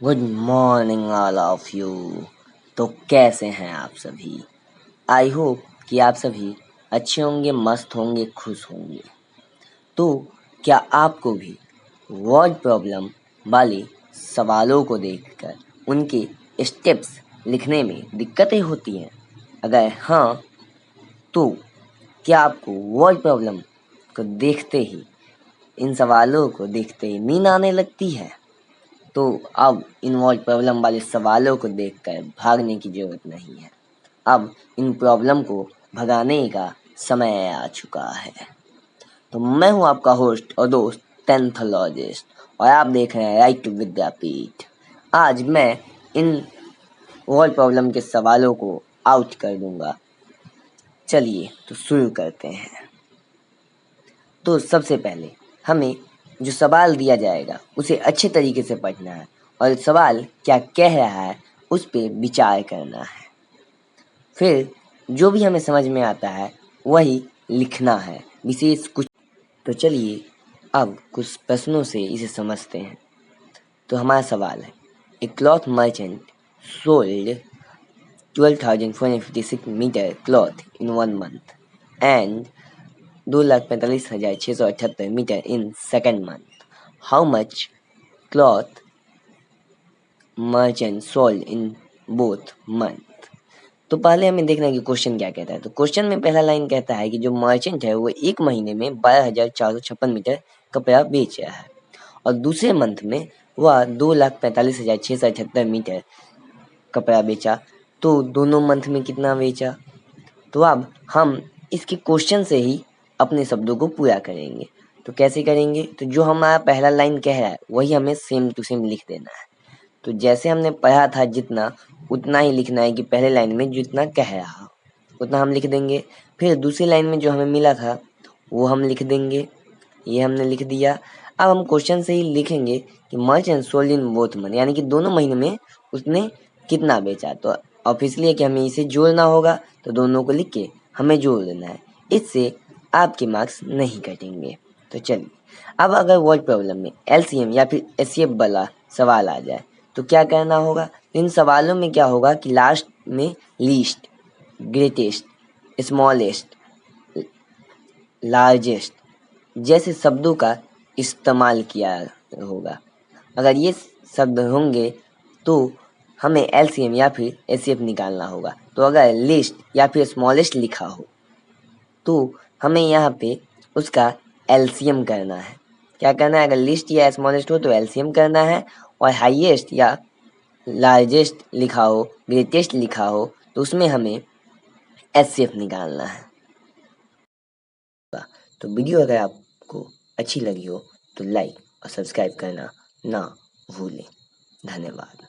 Good morning all of you. तो कैसे हैं आप सभी? आई होप कि आप सभी अच्छे होंगे, मस्त होंगे, खुश होंगे। तो क्या आपको भी वर्ड प्रॉब्लम वाले सवालों को देखकर उनके स्टेप्स लिखने में दिक्कतें होती हैं? अगर हाँ, तो क्या आपको वर्ड प्रॉब्लम को देखते ही, इन सवालों को देखते ही नींद आने लगती है? तो अब इन वर्ड प्रॉब्लम वाले सवालों को देखकर भागने की जरूरत नहीं है। अब इन प्रॉब्लम को भगाने का समय आ चुका है। तो मैं हूं आपका होस्ट और दोस्त टेंथोलॉजिस्ट, और आप देख रहे हैं राइट विद्यापीठ। आज मैं इन वर्ड प्रॉब्लम के सवालों को आउट कर दूंगा। चलिए तो शुरू करते हैं। तो सबसे पहले हमें जो सवाल दिया जाएगा उसे अच्छे तरीके से पढ़ना है और सवाल क्या कह रहा है उस पर विचार करना है। फिर जो भी हमें समझ में आता है वही लिखना है, विशेष कुछ। तो चलिए अब कुछ प्रश्नों से इसे समझते हैं। तो हमारा सवाल है, a cloth merchant sold 12,456 metre cloth in 1 month and 2,45,678 metre in second month. How much cloth merchant sold in both month? तो पहले हमें देखना है कि क्वेश्चन क्या कहता है। तो क्वेश्चन में पहला लाइन कहता है कि जो मर्चेंट है वो एक महीने में 12,456 मीटर कपड़ा बेच रहा है और दूसरे मंथ में वह 2,45,678 मीटर कपड़ा बेचा। तो दोनों मंथ में कितना बेचा? तो अब हम इसके क्वेश्चन से ही अपने शब्दों को पूरा करेंगे। तो कैसे करेंगे? तो जो हमारा पहला लाइन कह रहा है वही हमें सेम टू सेम लिख देना है। तो जैसे हमने पढ़ा था जितना, उतना ही लिखना है कि पहले लाइन में जितना कह रहा उतना हम लिख देंगे। फिर दूसरी लाइन में जो हमें मिला था वो हम लिख देंगे। ये हमने लिख दिया। अब हम क्वेश्चन से ही लिखेंगे कि मर्च and sold in both month, यानी कि दोनों महीने में उसने कितना बेचा। तो ऑब्वियसली है कि हमें इसे जोड़ना होगा, तो दोनों को लिख के हमें जोड़ देना है। इससे आपके मार्क्स नहीं कटेंगे। तो चलिए अब अगर वर्ड प्रॉब्लम में एलसीएम या फिर एचसीएफ वाला सवाल आ जाए तो क्या करना होगा? इन सवालों में क्या होगा कि लास्ट में लीस्ट, ग्रेटेस्ट, स्मॉलेस्ट, लार्जेस्ट जैसे शब्दों का इस्तेमाल किया होगा। अगर ये शब्द होंगे तो हमें एलसीएम या फिर एचसीएफ निकालना होगा। तो अगर लिस्ट या फिर स्मॉलेस्ट लिखा हो तो हमें यहाँ पे उसका एलसीएम करना है। क्या करना है? अगर लिस्ट या स्मॉलेस्ट हो तो एलसीएम करना है, और हाईएस्ट या लार्जेस्ट लिखा हो, ग्रेटेस्ट लिखा हो, तो उसमें हमें एचसीएफ निकालना है। तो वीडियो अगर आपको अच्छी लगी हो तो लाइक और सब्सक्राइब करना ना भूलें। धन्यवाद।